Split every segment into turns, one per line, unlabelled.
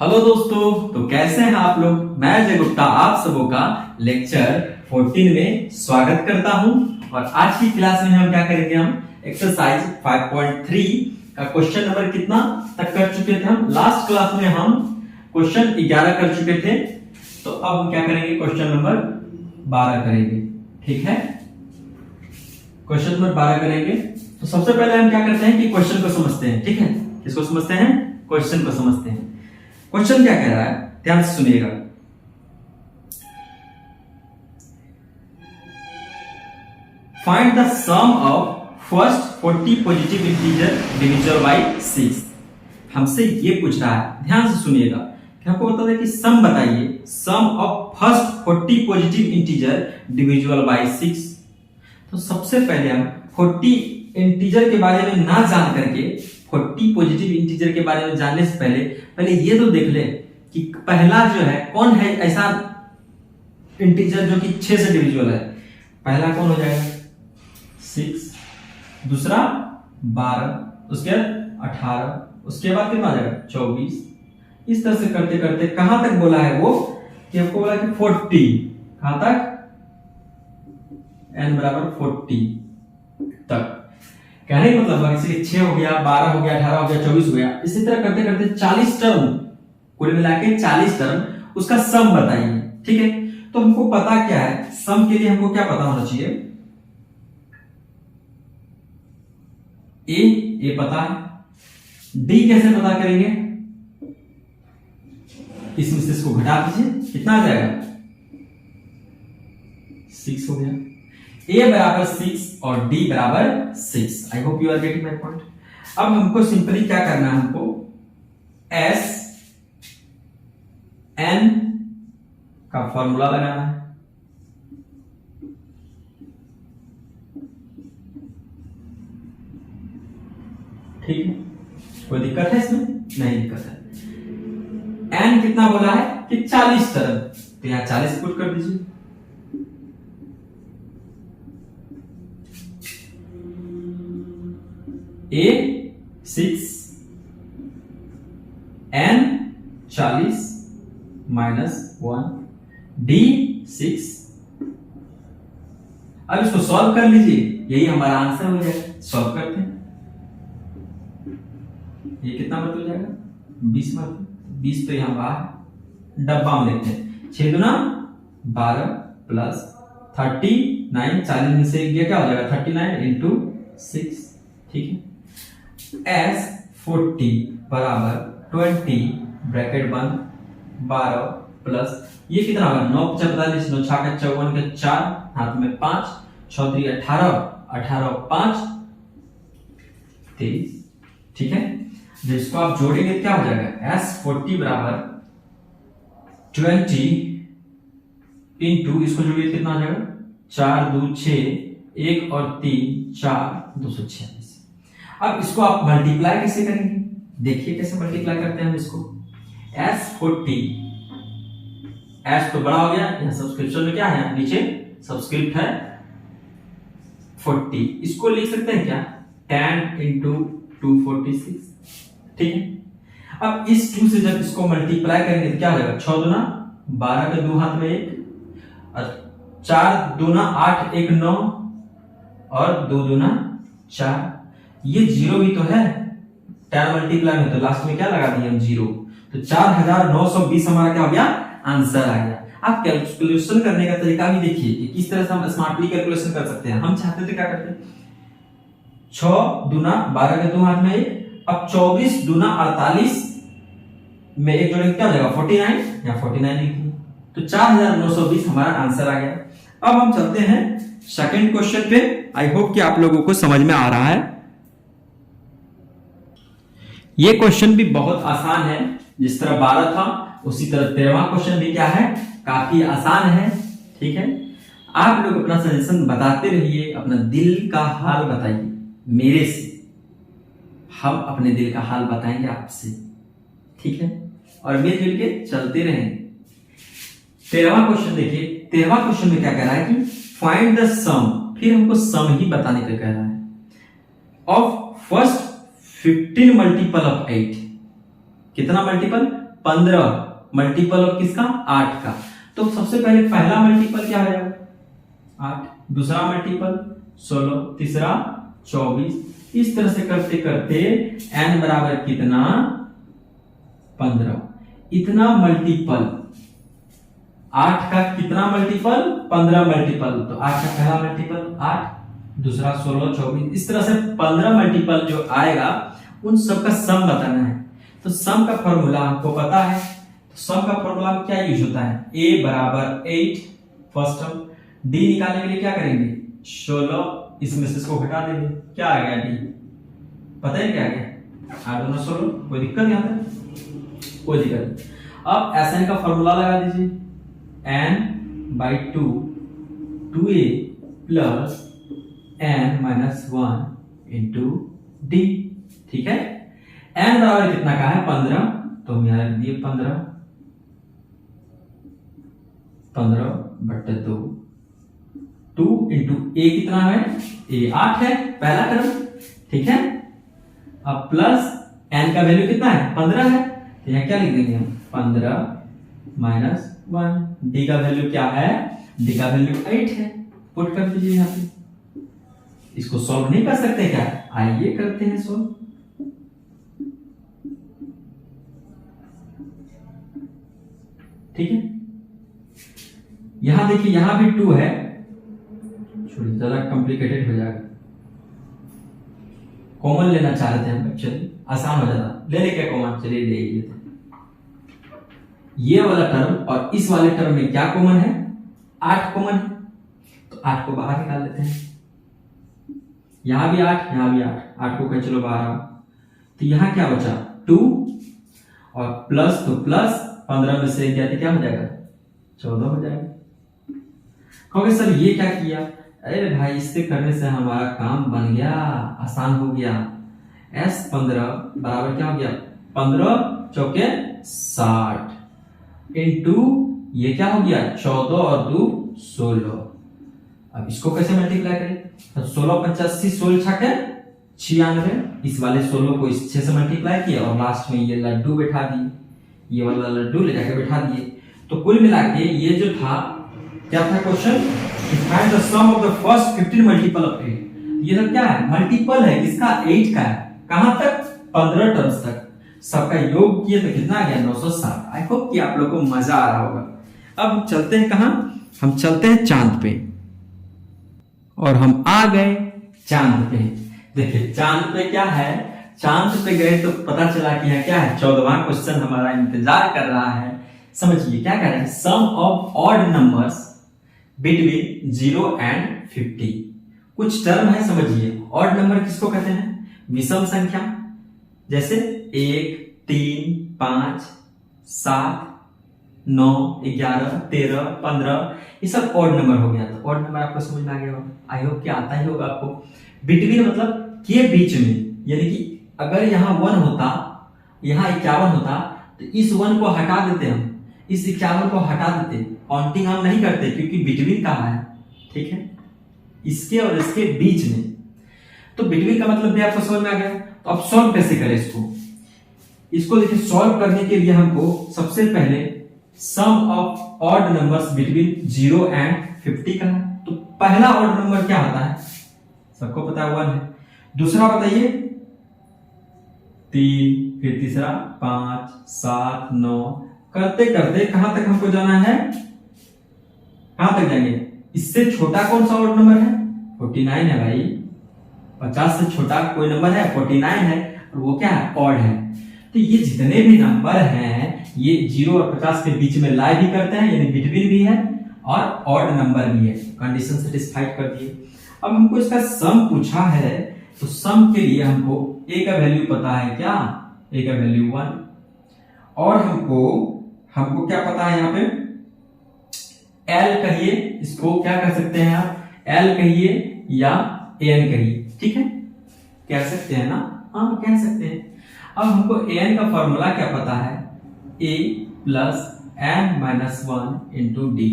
Hello दोस्तों, तो कैसे हैं आप लोग। मैं अजय गुप्ता आप सबों का लेक्चर 14 में स्वागत करता हूं। और आज की क्लास में हम क्या करेंगे, हम एक्सरसाइज 5.3 का क्वेश्चन नंबर कितना तक कर चुके थे। हम लास्ट क्लास में हम क्वेश्चन 11 कर चुके थे, तो अब हम क्या करेंगे, क्वेश्चन नंबर 12 करेंगे। ठीक है, क्वेश्चन नंबर 12 करेंगे। तो सबसे पहले हम क्या करते हैं कि क्वेश्चन को समझते हैं। ठीक है, किसको समझते हैं, क्वेश्चन को समझते हैं। क्वेश्चन क्या कह रहा है, ध्यान से सुनिएगा। Find the sum of first 40 positive integer divisible by 6। हमसे ये पूछ रहा है, ध्यान से सुनिएगा कि हमको बता दें कि सम बताइए, sum of first 40 positive integer divisible by 6। तो सबसे पहले हम 40 इंटीजर के बारे में ना जान करके 40 पॉजिटिव इंटीजर के बारे में जानने से पहले ये तो देख ले कि पहला जो है कौन है ऐसा इंटीजर जो कि 6 से डिविजिबल है। पहला कौन हो जाएगा, 6, दूसरा 12, उसके बाद 18, उसके बाद कितना आ जाएगा 24। इस तरह से करते करते कहां तक बोला है वो, कि आपको बोला कि 40, कहां तक, n बराबर 40 तक। कहने का मतलब है 6 हो गया, 12 हो गया, 18 हो गया, 24 हो गया। इसी तरह करते करते 40 टर्म, कुल मिला के 40 टर्म, उसका सम बताइए। ठीक है, तो हमको पता क्या है, सम के लिए हमको क्या पता होना चाहिए, ए पता है। डी कैसे पता करेंगे, इसमें से इसको घटा दीजिए, कितना आ जाएगा, 6 हो गया। ए बराबर 6 और डी बराबर 6। I hope you are getting my point. अब हमको सिंपली क्या करना है, हमको एस एन का फॉर्मूला लगाना है। ठीक है, कोई दिक्कत है इसमें, नहीं दिक्कत है। एन कितना बोला है कि 40 टर्म, तो यहां 40 पुट कर दीजिए। ए 6, एन 40 माइनस 1, डी 6। अब इसको सॉल्व कर लीजिए, यही हमारा आंसर हो जाएगा। सॉल्व करते हैं, ये कितना बच जाएगा, 20 बच, 20 तो यहां बाहर डब्बा में लेते हैं। 6 दूना 12 प्लस 39, 40 में से गया क्या हो जाएगा 39 इंटू 6। ठीक है, S 40 बराबर 20 ब्रैकेट बंद 12 प्लस ये कितना होगा 9 45 9 6 54 के 4 हाथ में 5 6 3 18 18 5 23। ठीक है, जब इसको आप जोड़ेंगे क्या हो जाएगा, S 40 बराबर 20 इंटू इसको जोड़िए कितना हो जाएगा 4 2 6 1 और 3 4 246। अब इसको आप मल्टीप्लाई कैसे करेंगे, देखिए कैसे मल्टीप्लाई करते हैं हम इसको। S 40, S तो बड़ा हो गया, यहाँ सब्सक्रिप्शन में क्या है, नीचे सब्सक्रिप्ट है 40। इसको लिख सकते हैं क्या, 10 इंटू 246। ठीक है, अब इस 2 से जब इसको मल्टीप्लाई करेंगे तो क्या हो जाएगा, 6 दूना 12 के 2 हाथ में 1 और 4 दूना 8 1 9 और 2 दूना 4। ये 0 भी तो है, 10 मल्टीप्लाई में, तो लास्ट में क्या लगा दिए हम 0, तो 4920 हमारा क्या हो गया, आंसर आ गया। आप कैलकुलेशन करने का तरीका भी देखिए कि किस तरह से हम स्मार्टली कैलकुलेशन कर सकते हैं। हम चाहते थे क्या करते, 6 दूना 12 के 2 हाथ में 1, अब 24 दूना 48 में 1 जोड़ेंगे क्या हो जाएगा 49, या 49 लिख दिए, तो 4920 हमारा आंसर आ गया। अब हम चलते हैं सेकंड क्वेश्चन पे। आई होप कि आप लोगों को समझ में आ रहा है। ये क्वेश्चन भी बहुत आसान है, जिस तरह 12 था उसी तरह 13वां क्वेश्चन भी क्या है, काफी आसान है। ठीक है, आप लोग अपना सजेशन बताते रहिए, अपना दिल का हाल बताइए मेरे से, हम अपने दिल का हाल बताएंगे आपसे। ठीक है, और मिलजुल के चलते रहेंगे। 13वां क्वेश्चन देखिए, 13वां क्वेश्चन में क्या कह रहा है कि फाइंड द सम, फिर हमको सम ही बताने का कह रहा है, ऑफ फर्स्ट 15 मल्टीपल ऑफ 8। कितना मल्टीपल, 15 मल्टीपल ऑफ किसका 8 का। तो सबसे पहले पहला मल्टीपल क्या हो जाएगा 8, दूसरा मल्टीपल 16, तीसरा 24, इस तरह से करते करते n बराबर कितना 15। इतना मल्टीपल 8 का कितना मल्टीपल 15 मल्टीपल। तो 8 का पहला मल्टीपल 8, दूसरा 16, 24, इस तरह से 15 मल्टीपल जो आएगा उन सब का सम बताना है। तो सम का फॉर्मूला हमको पता है। तो सम का फॉर्मूला में क्या यूज होता है, a बराबर 8 फर्स्ट टर्म, d निकालने के लिए क्या करेंगे 16, इसमें से इसको घटा देंगे, क्या आ गया d, पता है क्या आ गया 8 दूना 16, कोई दिक्कत यहाँ पे, कोई दिक्कत नहीं। अब Sn का फॉर्मूला लगा दीजिए, n/2 2a plus n minus 1 into D. ठीक है, n बराबर कितना का है 15, तो हम यहां रख दिए 15/2, 2 इंटू a कितना है a 8 है पहला टर्म। ठीक है, अब प्लस n का वैल्यू कितना है 15 है, तो यहाँ क्या लिख देंगे हम 15 माइनस 1, d का वैल्यू क्या है, d का वैल्यू 8 है, पुट कर दीजिए यहाँ पे। इसको सॉल्व नहीं कर सकते क्या, आइए करते हैं सॉल्व। ठीक है, यहां देखिए यहां भी 2 है, छोड़िए ज्यादा कॉम्प्लिकेटेड हो जाएगा, कॉमन लेना चाह रहे थे हम, चलिए आसान हो जाता, ले ले क्या कॉमन, चलिए ले लेते। ये वाला टर्म और इस वाले टर्म में क्या कॉमन है 8 कॉमन है, तो 8 को बाहर निकाल लेते हैं। यहां भी 8, यहां भी 8 को कहीं चलो 12, तो यहां क्या बचा 2 और प्लस, तो प्लस 15 में से जाते क्या हो जाएगा 14 हो जाएगा। कहोगे सर ये क्या किया, अरे भाई इससे करने से हमारा काम बन गया, आसान हो गया। S15 बराबर क्या हो गया 15 चौके 60 इंटू ये क्या हो गया 14 और 2 16। अब इसको कैसे मल्टीप्लाई करें, तो 16 85 16 छके 96, इस वाले 16 को इस 6 से मल्टीप्लाई किया और लास्ट में ये लड्डू बैठा दिए, ये वाला लड्डू ले जाके बैठा दिए। तो कुल मिला के ये जो था क्या था question, find the sum of the first 15 multiple of 8। ये सब क्या है मल्टीपल है किसका 8 का है, कहां तक 15 टर्म्स तक, सबका योग किए तो कितना आ गया 907। आई होप कि आप लोग को मजा आ रहा होगा। अब चलते हैं कहां, हम चलते हैं चांद पे, और हम आ गए चांद पे। देखिए चांद पे क्या है, चांद पे गए तो पता चला कि है क्या है 14वां क्वेश्चन हमारा इंतजार कर रहा है। समझिए क्या कह रहे हैं, sum of odd numbers between 0 and 50। कुछ टर्म है समझिए, ऑड नंबर किसको कहते हैं विषम संख्या, जैसे 1 3 5 7 9 11 13 15, ये सब ऑड नंबर हो गया। तो ऑड नंबर आपको समझ में आ गया होगा, आई होप कि आता ही होगा आपको। बिटवीन मतलब के बीच में, यानी कि अगर यहाँ 1 होता, यहाँ 51 होता, तो इस 1 को हटा देते हम, इस 51 को हटा देते, काउंटिंग हम नहीं करते क्योंकि बिटवीन कहा है। ठीक है, इसके और इसके बीच में, तो बिटवीन का मतलब भी आपको समझ में आ गया। तो अब सॉल्व कैसे करें इसको देखिए, सॉल्व करने के लिए हमको सबसे पहले sum of odd numbers between 0 and 50 का है। तो पहला ऑड नंबर क्या होता है, सबको पता है 1 है, दूसरा बताइए 3, फिर तीसरा 5 7 9, करते करते कहां तक हमको जाना है, कहां तक जाएंगे, इससे छोटा कौन सा ऑड नंबर है 49 है भाई, 50 से छोटा कोई नंबर है 49 है, और वो क्या है ऑड है। तो ये जितने भी नंबर हैं ये 0 और 50 के बीच में लाई भी करते हैं, यानी बिटवीन भी है और ऑड नंबर भी है। कंडीशन सेटिस्फाइड कर दिए। अब हमको इसका सम पूछा है, तो सम के लिए हमको a का वैल्यू पता है क्या, a का वैल्यू 1, और हमको क्या पता है यहाँ पे l कहिए, इसको क्या कर सकते हैं आप l कहिए या an कहिए। ठीक है, कह सकते हैं ना, हाँ कह सकते हैं। अब हमको an का फॉर्मूला क्या पता है, a plus n minus 1 into D.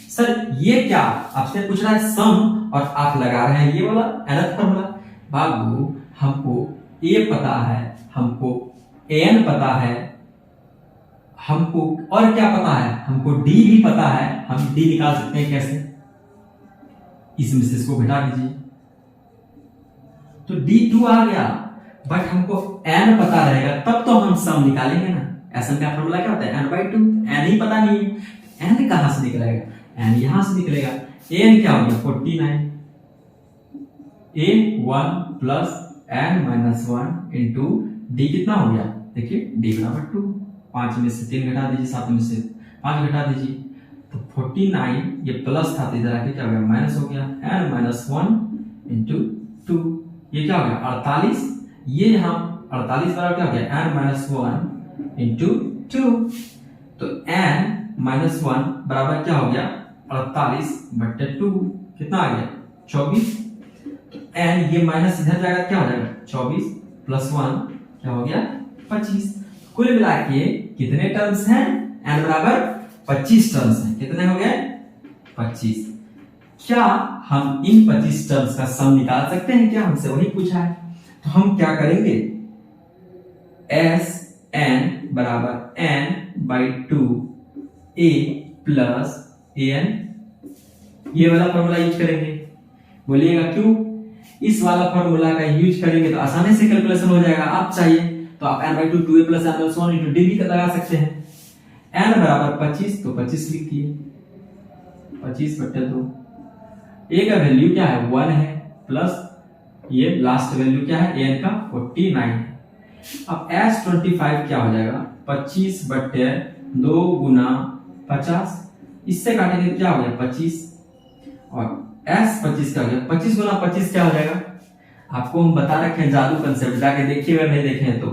Sir ये क्या आपसे पूछ रहा है सम, और आप लगा रहे हैं ये वाला nth फॉर्मूला। बाबू हमको a पता है, हमको an पता है, हमको और क्या पता है, हमको डी भी पता है, हम डी निकाल सकते हैं कैसे, इसमें से इसको घटा दीजिए तो D2 आ गया, बट हमको n पता रहेगा तब तो हम सम निकालेंगे ना। SN का फॉर्मूला क्या होता है, n/2, n ही पता नहीं है, n कहां से निकलेगा, n यहां से निकलेगा, n क्या हो गया 49, a1 plus n-1 into D कितना हो गया, देखिए d बराबर 2, 5 में से 3 घटा दीजिए, 7 में से 5 घटा दीजिए तो 49, ये प्लस था तो इधर आके क्या हो गया माइनस हो गया, n-1 इंटू 2, ये क्या हो गया 48, ये हम 48 बराबर क्या हो गया n-1 इंटू 2, तो n-1 बराबर क्या हो गया 48/2, कितना आ गया 24, तो n ये माइनस इधर जाएगा क्या हो जाएगा 24 प्लस 1 क्या हो गया 25, कुल मिला के कितने टर्म्स हैं, n बराबर 25 टर्म्स हैं, कितने हो गए 25। क्या हम इन 25 टर्म्स का सम निकाल सकते हैं क्या, हमसे वही पूछा है, तो हम क्या करेंगे, एस एन बराबर n/2 a प्लस an, ये वाला फॉर्मूला यूज करेंगे, बोलिएगा क्यों, इस वाला फॉर्मूला का यूज करेंगे तो आसानी से कैलकुलेशन हो जाएगा, आप चाहिए तो आप n/2 2a plus n-1 into D भी लगा सकते हैं, n बराबर 25 तो 25 लिख दिए, 25/2, a का वैल्यू क्या है 1 है, प्लस ये लास्ट वैल्यू क्या है an का 49 है। अब s25 क्या हो जाएगा 25/2 गुना 50, इससे काटेंगे क्या हो गया 25, और s25 का हो गया 25 गुना 25 क्या हो जाएगा, आपको हम बता रखे हैं जादू कंसेप्ट, जाके देखिएगा नहीं देखे हैं तो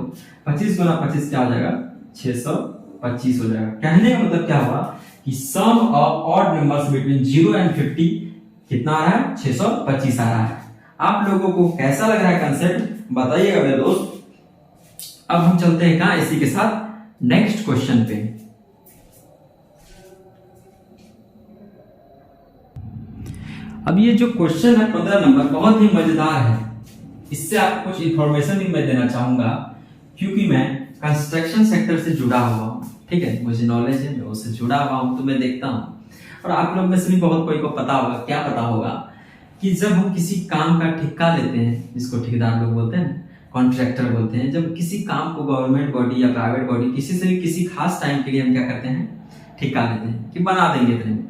25 गुना 25 क्या हो जाएगा 625 हो जाएगा। कहने का मतलब क्या हुआ कि sum of odd numbers between 0 and 50 कितना आ रहा है 625 आ रहा है। आप लोगों को कैसा लग रहा है कंसेप्ट बताइएगा मेरे दोस्त। अब हम चलते हैं कहां, इसी के साथ नेक्स्ट क्वेश्चन पे। अब ये जो क्वेश्चन है 15 नंबर बहुत ही मजेदार है, इससे आपको कुछ इंफॉर्मेशन भी मैं देना चाहूंगा क्योंकि मैं कंस्ट्रक्शन सेक्टर से जुड़ा हुआ हूं, ठीक है, मुझे नॉलेज है, मैं उससे जुड़ा हुआ हूं तो मैं देखता हूं। और आप लोग में से भी बहुत कोई को पता होगा, क्या पता होगा कि जब हम किसी काम का ठेका लेते हैं, जिसको ठेकेदार लोग बोलते हैं, कॉन्ट्रैक्टर बोलते हैं, जब किसी काम को गवर्नमेंट बॉडी या प्राइवेट बॉडी किसी से भी किसी खास टाइम के लिए हम क्या करते हैं ठेका लेते हैं कि बना देंगे इतने में।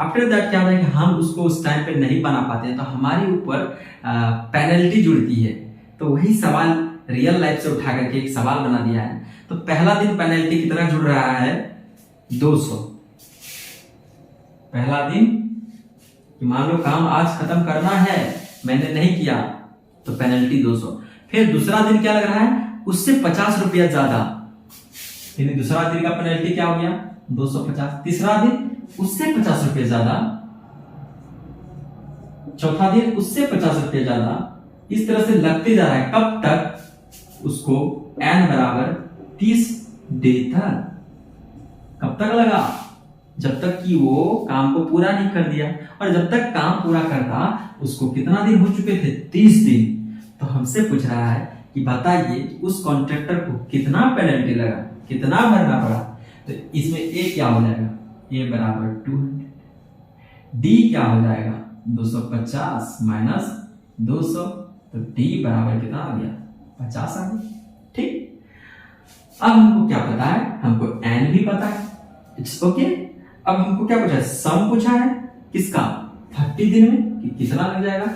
आफ्टर दैट क्या होता है कि हम उसको उस टाइम पे नहीं बना पाते हैं तो हमारे ऊपर पेनल्टी जुड़ती है। तो वही सवाल रियल लाइफ से उठा करके एक सवाल बना दिया है। तो पहला दिन पेनल्टी कितना जुड़ रहा है 200। पहला दिन मान लो काम आज खत्म करना है, मैंने नहीं किया तो पेनल्टी 200। फिर दूसरा दिन क्या लग रहा है उससे 50 रुपया ज्यादा, यानी दूसरा दिन का पेनल्टी क्या हो गया 250। तीसरा दिन उससे 50 रुपये ज्यादा, चौथा दिन उससे 50 रुपये ज्यादा, इस तरह से लगते जा रहा है। कब तक उसको n बराबर 30 डे तक। कब तक लगा जब तक कि वो काम को पूरा नहीं कर दिया, और जब तक काम पूरा करता उसको कितना दिन हो चुके थे 30 दिन। तो हमसे पूछ रहा है कि बताइए उस कॉन्ट्रैक्टर को कितना पेनल्टी लगा, कितना भरना पड़ा। तो इसमें ए क्या हो जाएगा ए बराबर 200, डी क्या हो जाएगा 250 माइनस 200, तो डी बराबर कितना आ गया 50 आ गया। ठीक, अब हमको क्या पता है, हमको एन भी पता है, इट्स ओके। अब हमको क्या पूछा है, सम पूछा है किसका 30 दिन में कि कितना लग जाएगा।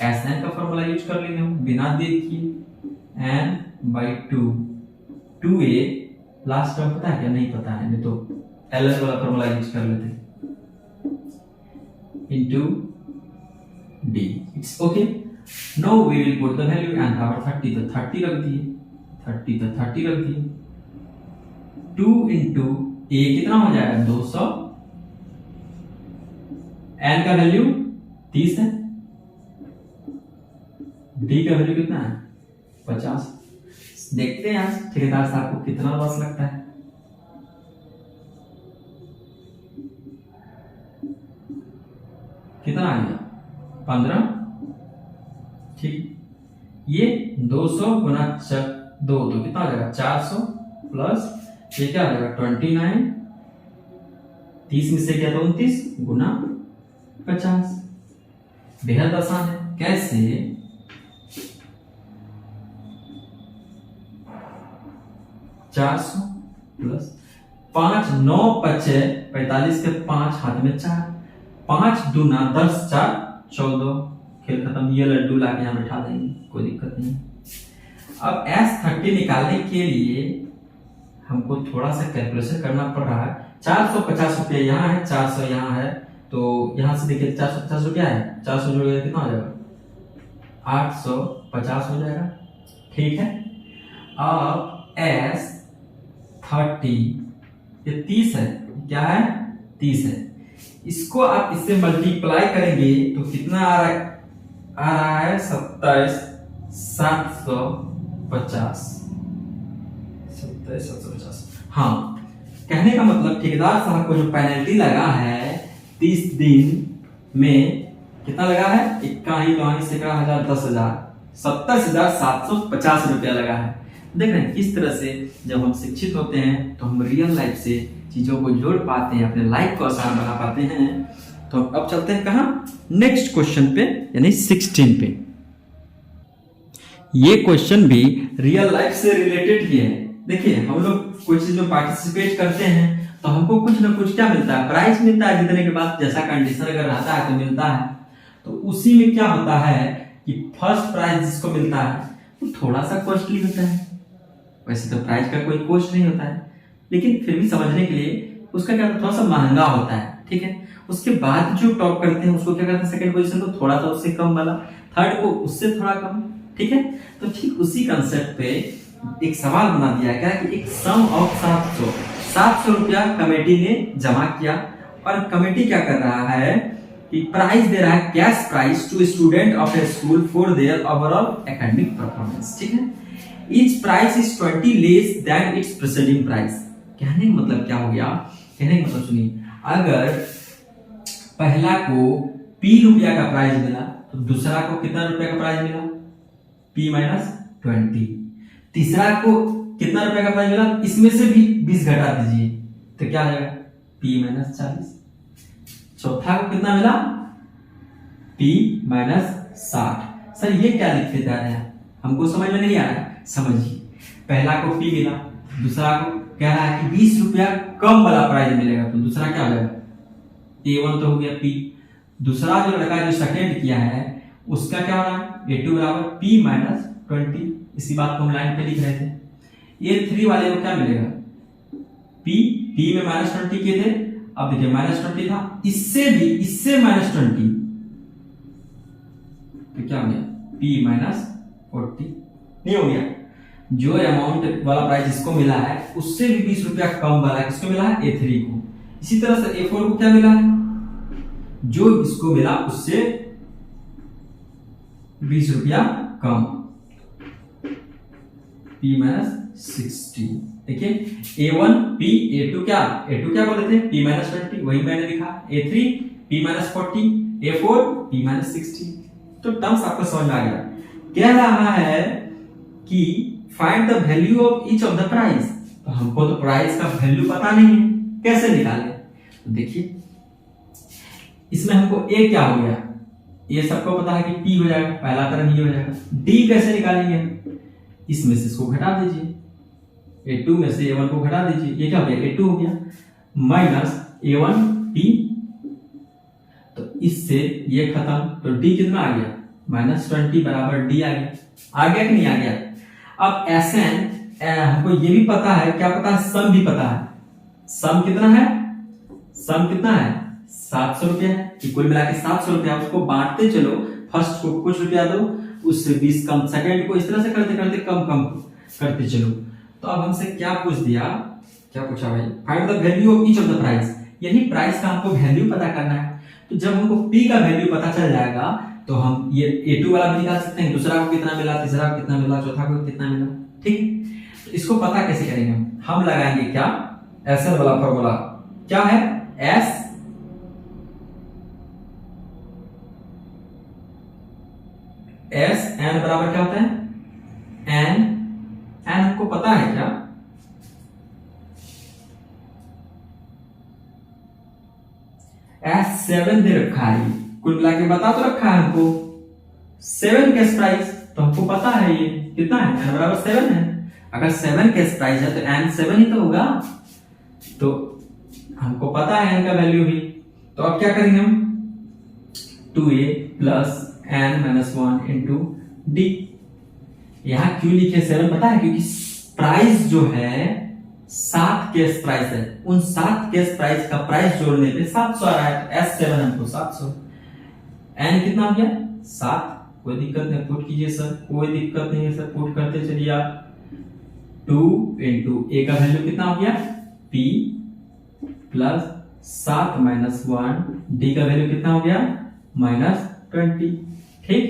एस एन का फॉर्मूला यूज कर लेंगे हम बिना देखिए n/2 2a, लास्ट टर्म पता है क्या, नहीं पता है, नहीं तो एलएन वाला फॉर्मूला यूज कर लेते into d, it's okay. Now we will put the value and power 30, तो 30 रख दिए, 30 तो 30 रख दिए। 2 इंटू ए कितना हो जाएगा 200, एन का वैल्यू 30 है, डी का वैल्यू कितना है 50। देखते हैं आज ठेकेदार साहब को कितना लॉस लगता है। कितना आ गया 15। ठीक, ये 200 गुना 2 तो कितना आ जाएगा 400 प्लस ये क्या हो जाएगा 29, 30 में से क्या तो 29 गुना 50। बेहद आसान है। कैसे? 400 प्लस 5 9 पचे 45 के 5 हाथ में 4, 5 दूना 10 4 14। खेल खत्म। ये लड्डू लाके यहाँ बैठा देंगे, कोई दिक्कत नहीं। अब S30 निकालने के लिए हमको थोड़ा सा कैलकुलेशन करना पड़ रहा है। 450 रुपये यहाँ है, 400 यहाँ है, तो यहाँ से देखिए 450 रुपया है, 400 जोड़िएगा कितना हो जाएगा 850 हो जाएगा। ठीक है। अब S30 ये 30 है, क्या है 30 है। इसको आप इससे मल्टीप्लाई करेंगे तो कितना आ रहा है 27 750। हाँ, कहने का मतलब ठेकेदार साहब को जो पेनल्टी लगा है 30 दिन में कितना लगा है 21 10,000 10,000 27,750 रुपया लगा है। देख रहे हैं किस तरह से जब हम शिक्षित होते हैं तो हम रियल लाइफ से चीजों को जोड़ पाते हैं, अपने लाइफ को आसान बना पाते हैं। तो अब चलते हैं कहाँ नेक्स्ट क्वेश्चन पे, यानी 16 पे। ये क्वेश्चन भी रियल लाइफ से रिलेटेड ही है। देखिए हम लोग कोई चीज में पार्टिसिपेट करते हैं तो हमको कुछ ना कुछ क्या मिलता है, प्राइज मिलता है। जीतने के बाद जैसा कंडीशन अगर रहता है तो मिलता है। तो उसी में क्या होता है कि फर्स्ट प्राइज जिसको मिलता है वो थोड़ा सा कॉस्टली होता है। वैसे तो प्राइज का कोई कॉस्ट नहीं होता है, लेकिन फिर भी समझने के लिए उसका क्या थोड़ा सा महंगा होता है। ठीक है। उसके बाद जो टॉप करते हैं उसको क्या करते हैं, सेकंड पोजीशन को थोड़ा सा उससे कम वाला, थर्ड को उससे थोड़ा कम। ठीक है। तो ठीक उसी कंसेप्ट पे एक सवाल बना दिया गया कि एक सम ऑफ 700 रुपया कमेटी ने जमा किया, और कमेटी क्या कर रहा है कि प्राइज दे रहा है, cash prize to student of a school for their overall academic performance. ठीक है। Each price is 20 less than its preceding price. कहने का मतलब क्या हो गया, कहने का मतलब सुनिए, अगर पहला को P रुपया का प्राइज मिला तो दूसरा को कितना रुपया का प्राइज मिला P माइनस 20। तीसरा को कितना रुपया का प्राइज मिला, इसमें से भी 20 घटा दीजिए तो क्या आ जाएगा P माइनस 40। चौथा को कितना मिला P माइनस 60। सर ये क्या लिखते जा रहे हैं, हमको समझ में नहीं आ रहा है। समझिए, पहला को P मिला, दूसरा को कह रहा है कि 20 रुपया कम वाला प्राइज मिलेगा, तो दूसरा क्या हो जाएगा A1 तो हो गया P। दूसरा जो लड़का जो सेकंड किया है उसका क्या हो रहा है A2 बराबर P माइनस 20। इसी बात को हम लाइन पे लिख रहे थे। A3 वाले को क्या मिलेगा P में माइनस 20 किए थे, अब देखिए माइनस 20 था, इससे माइनस 20 तो क्या हो गया P माइनस 40। नहीं हो गया, जो अमाउंट वाला प्राइस जिसको मिला है उससे भी 20 रुपया कम वाला किसको मिला है A3 को। इसी तरह से A4 को क्या मिला है, जो इसको मिला उससे 20 रुपया कम P माइनस 60। देखिए A1 P, A2 क्या बोले थे P माइनस 20, वही मैंने लिखा। A3 P minus 40, A4 P minus 60। तो टर्म्स आपको समझ में आ गया। कह रहा है कि find the value of each of the price. तो हमको तो प्राइस का वैल्यू पता नहीं है, कैसे निकालें। तो देखिए इसमें हमको A क्या हो गया, ये सबको पता है कि P हो जाएगा, पहला टर्म ये हो जाएगा। D कैसे निकालेंगे, इसमें से इसको घटा दीजिए, A2 में से A1 को घटा दीजिए, ये क्या हो गया A2 हो गया माइनस A1 P। तो इससे ये खत्म, तो D कितना आ गया माइनस 20 बराबर D आ गया कि नहीं आ गया। अब SN हमको ये भी पता है, क्या पता है, सम भी पता है। सम कितना है, सम कितना है 700 रुपया है, कुल मिला के 700 रुपया। उसको बांटते चलो, फर्स्ट को कुछ रुपया दो, उससे 20 कम, सेकंड को इस तरह से करते करते कम करते चलो। तो अब हमसे क्या पूछ दिया, क्या पूछा भाई, find the value of each of the price. यही प्राइस का हमको वैल्यू पता करना है। तो जब हमको P का वैल्यू पता चल जाएगा तो हम ये A2 वाला भी निकाल सकते हैं, दूसरा को कितना मिला, तीसरा को कितना मिला, चौथा को कितना मिला। ठीक है। तो इसको पता कैसे करेंगे, हम लगाएंगे क्या SN वाला फॉर्मूला, क्या है S N बराबर क्या होता है N हमको पता है क्या S7 दे रखा है, कुल मिला के बता तो रखा है हमको 7 कैश प्राइस, तो हमको पता है ये कितना है, n बराबर 7 है। अगर 7 कैश प्राइस है तो n 7 ही तो होगा, तो हमको पता है n का वैल्यू भी। तो अब क्या करेंगे हम, 2a plus n minus 1 into D. यहां क्यों लिखे 7 पता है, क्योंकि प्राइस जो है 7 केस प्राइस है, उन 7 केस प्राइस का प्राइस जोड़ने पे 700 आ रहा है, तो S7 हमको 700। n कितना हो गया 7, कोई दिक्कत नहीं, पुट कीजिए सर, कोई दिक्कत नहीं है सर, पुट करते चलिए आप। 2 इंटू ए का वैल्यू कितना हो गया p प्लस 7 माइनस 1, डी का वैल्यू कितना हो गया -20। ठीक,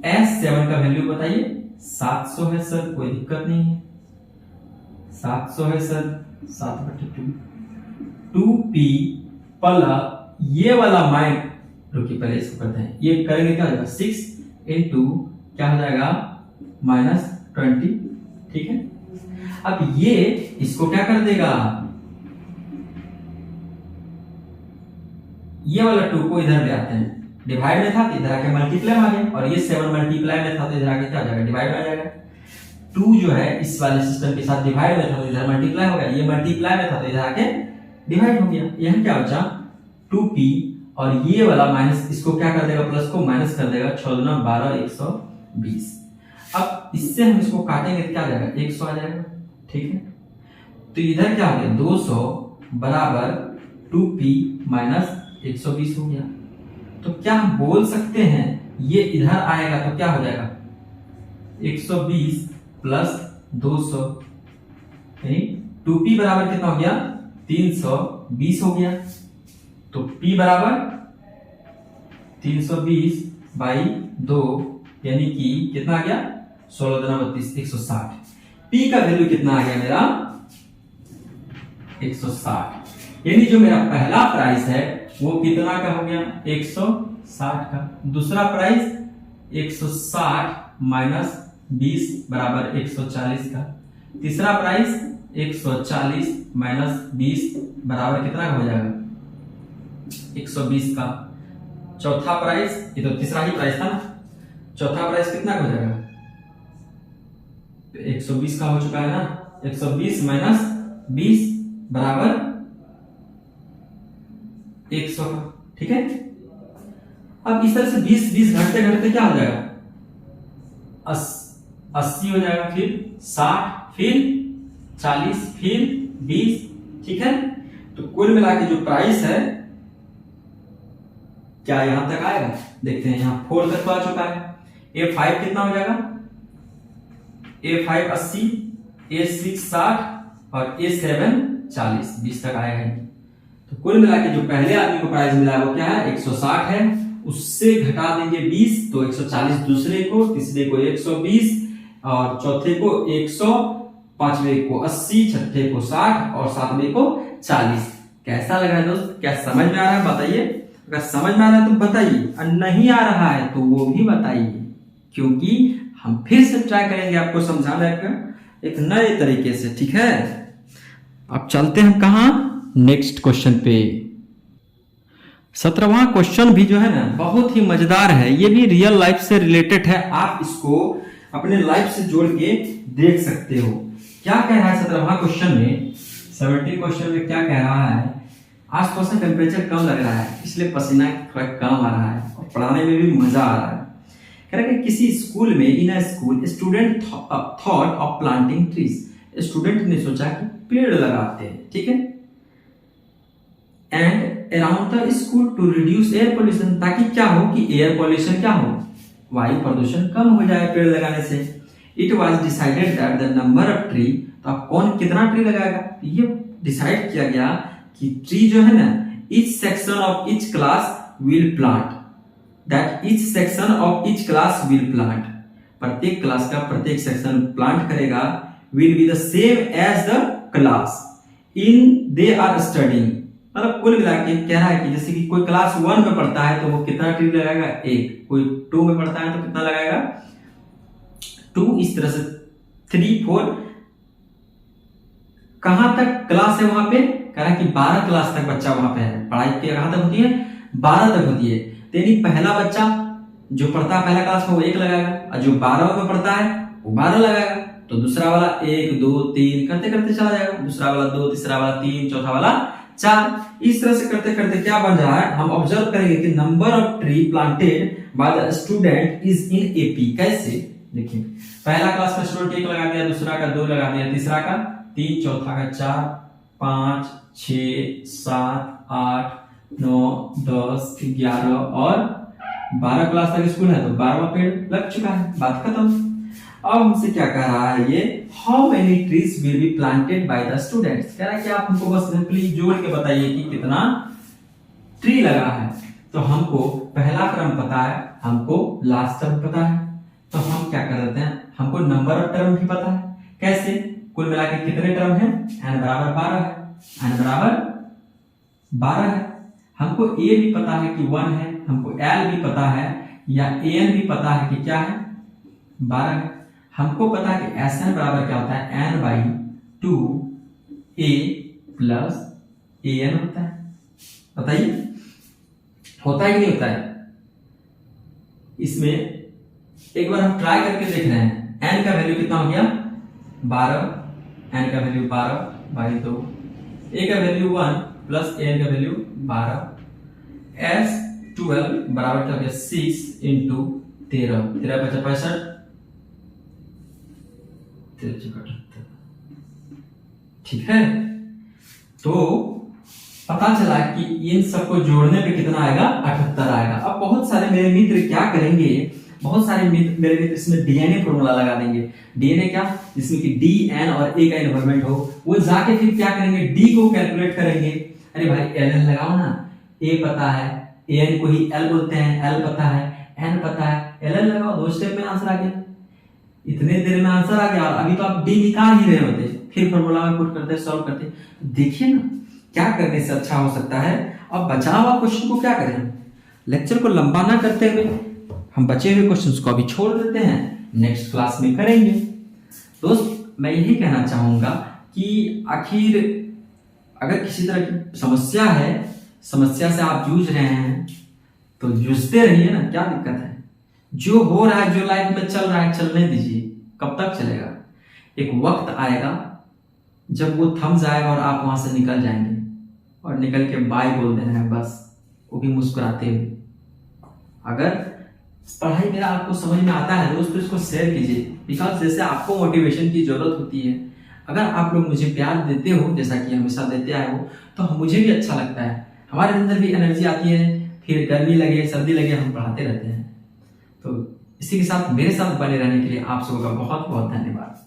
S7 का वैल्यू बताइए, 700 है सर, कोई दिक्कत नहीं है, 700 है सर, 7/2 2p प्लस ये वाला माइन, रुकिए पहले इसको करते हैं, ये करेंगे क्या हो जाएगा 6 इंटू क्या हो जाएगा -20। ठीक है, अब ये इसको क्या कर देगा, ये वाला 2 को इधर ले आते हैं, डिवाइड में था तो इधर आके मल्टीप्लाई में आ गया, और ये 7 मल्टीप्लाई में था तो इधर आके क्या हो जाएगा डिवाइड में आ जाएगा। 2 जो है इस वाले सिस्टम के साथ डिवाइड में था तो इधर मल्टीप्लाई हो गया, ये मल्टीप्लाई में था तो इधर आके डिवाइड हो गया। यहां क्या बचा 2p, और ये वाला माइनस, इसको क्या कर देगा प्लस को माइनस कर देगा, 6 दूना 12 120। अब इससे हम इसको काटेंगे तो क्या आ जाएगा 100 आ जाएगा। ठीक है, तो इधर क्या हो गया 200 बराबर 2p माइनस 120 हो गया। तो क्या हम बोल सकते हैं ये इधर आएगा तो क्या हो जाएगा 120 प्लस 200, यानी 2p बराबर कितना हो गया 320 हो गया। तो p बराबर 320 बाई 2, यानी कि कितना आ गया 16 दूना 32 160। p का वैल्यू कितना आ गया मेरा 160, यानी जो मेरा पहला प्राइस है वो कितना का हो गया 160 का, दूसरा प्राइस 160 माइनस 20 बराबर 140 का, तीसरा प्राइस 140 माइनस 20 बराबर कितना का हो जाएगा 120 का, चौथा प्राइस, ये तो तीसरा ही प्राइस था ना, चौथा प्राइस कितना का हो जाएगा 120 का हो चुका है ना, 120 माइनस 20 बराबर 100 का। ठीक है, अब इस तरह से 20 घटते घटते क्या हो जाएगा 80 हो जाएगा, फिर 60, फिर 40, फिर 20। ठीक है, तो कुल मिला के जो प्राइस है क्या यहां तक आएगा, देखते हैं, यहां 4 तक आ चुका है। A5 कितना हो जाएगा, A5 80, A6 60 और A7 40, 20 तक आएगा। तो कुल मिला के जो पहले आदमी को प्राइस मिला वो क्या है 160 है, उससे घटा देंगे 20 तो 140, दूसरे को, तीसरे को 120 और चौथे को 100, पांचवें को 80, छठे को 60 और सातवें को 40। कैसा लग रहा है दोस्त, क्या समझ में आ रहा है बताइए, अगर समझ में आ रहा है तो बताइए, और नहीं आ रहा है तो वो भी बताइए, क्योंकि हम फिर से ट्राई करेंगे आपको समझाने का एक नए तरीके से। ठीक है, अब चलते हैं कहां नेक्स्ट क्वेश्चन पे। 17वां क्वेश्चन भी जो है ना बहुत ही मजेदार है, ये भी रियल लाइफ से रिलेटेड है, आप इसको अपने लाइफ से जोड़ के देख सकते हो। क्या कह रहा है 17वां क्वेश्चन में, 17 क्वेश्चन में क्या कह रहा है, आज थोड़ा सा टेम्परेचर कम लग रहा है इसलिए पसीना थोड़ा कम आ रहा है और पढ़ाने में भी मजा आ रहा है। कह रहा है कि किसी स्कूल में, in a school student thought of planting trees, student ने सोचा कि पेड़ लगाते हैं। ठीक है, and around the school to reduce air pollution, ताकि क्या हो कि एयर पोल्यूशन क्या हो, वायु प्रदूषण कम हो जाए पेड़ लगाने से। It was decided that the number of tree, तो आप कौन कितना ट्री लगाएगा, ये डिसाइड किया गया कि ट्री जो है ना each section of each class will plant, that each section of each class will plant, प्रत्येक क्लास का प्रत्येक सेक्शन प्लांट करेगा, will be the same as the class in they are studying. मतलब कुल मिला के कह रहा है कि जैसे कि कोई क्लास 1 में पढ़ता है तो वो कितना ट्री लगाएगा 1, कोई 2 में पढ़ता है तो कितना लगाएगा 2, इस तरह से 3 4 कहां तक क्लास है वहां पे, कह रहा है कि 12 क्लास तक बच्चा वहां पे है, पढ़ाई कहां तक होती है, 12 तक होती है। तो यानी पहला बच्चा जो पढ़ता है पहला क्लास में वो 1 लगाएगा, और जो 12 में पढ़ता है वो 12 लगाएगा। तो दूसरा वाला 1 2 3 करते करते चला जाएगा, दूसरा वाला 2, तीसरा वाला 3, चौथा वाला 4। इस तरह से करते करते क्या बन रहा है, हम ऑब्जर्व करेंगे कि number of tree planted by the student is in AP. कैसे, देखिए पहला क्लास में स्टूडेंट 1 लगा दिया, दूसरा का 2 लगा दिया, तीसरा का 3, चौथा का 4, 5 6 7 8 9 10 11 और 12 क्लास तक स्कूल है तो 12वां पेड़ लग चुका है, बात खत्म। अब हमसे क्या कह रहा है ये, how many trees will be planted by the students. कह रहा है कि आप हमको बस सिंपली जोड़ के बताइए कि कितना ट्री लगा है। तो हमको पहला क्रम पता है, हमको लास्ट टर्म पता है, तो हम क्या कर देते हैं, हमको नंबर ऑफ टर्म भी पता है। कैसे, कुल मिला के कितने टर्म है, n बराबर 12 है, n बराबर 12 है। हमको a भी पता है कि 1 है, हमको l भी पता है या an भी पता है कि क्या है, 12 है। हमको पता है कि Sn बराबर क्या होता है, n by 2 a plus an होता है। बताइए होता है कि नहीं होता है। इसमें एक बार हम ट्राई करके देख रहे हैं, n का वैल्यू कितना हो गया 12, n का वैल्यू 12 बाई 2, a का वैल्यू 1 प्लस an का वैल्यू 12, S12 बराबर क्या हो गया 6 इंटू 13, 13 × 65, ठीक है। तो पता चला कि इन सबको जोड़ने पे कितना आएगा, 78 आएगा। अब बहुत सारे मेरे मित्र क्या करेंगे, बहुत सारे मेरे मित्र इसमें डीएनए फॉर्मूला लगा देंगे। डीएनए क्या, जिसमें कि डी एन और ए का इन्वॉल्वमेंट हो, वो जाके फिर क्या करेंगे, डी को कैलकुलेट करेंगे। अरे भाई एल एन लगाओ ना, ए पता है, ए एन को ही एल बोलते हैं, एल पता है, एन पता है, एल एन लगाओ, 2 स्टेप में आंसर आ गया। इतने देर में आंसर आ गया, अभी तो आप डी निकाल ही रहे होते, फिर फॉर्मूला में पुट करते सॉल्व करते। देखिए ना क्या करने से अच्छा हो सकता है। अब बचा हुआ क्वेश्चन को क्या करें, लेक्चर को लंबा ना करते हुए हम बचे हुए क्वेश्चंस को अभी छोड़ देते हैं, नेक्स्ट क्लास में करेंगे। दोस्त मैं यही कहना चाहूंगा कि आखिर अगर किसी तरह की समस्या है, समस्या से आप जूझ रहे हैं तो जूझते रहिए ना, क्या दिक्कत है। जो हो रहा है, जो लाइफ में चल रहा है चलने दीजिए, कब तक चलेगा। एक वक्त आएगा जब वो थम जाएगा और आप वहां से निकल जाएंगे, और निकल के बाय बोल देना है बस, वो भी मुस्कुराते हुए। अगर पढ़ाई मेरा आपको समझ में आता है दोस्तों, इसको शेयर कीजिए, बिकॉज जैसे आपको मोटिवेशन की जरूरत होती है, अगर आप लोग मुझे प्यार देते हो जैसा कि हमेशा देते आए हो, तो मुझे भी अच्छा लगता है, हमारे अंदर भी एनर्जी आती है, फिर गर्मी लगे सर्दी लगे हम पढ़ाते रहते हैं। तो इसी के साथ मेरे साथ बने रहने के लिए आप सबका बहुत बहुत धन्यवाद।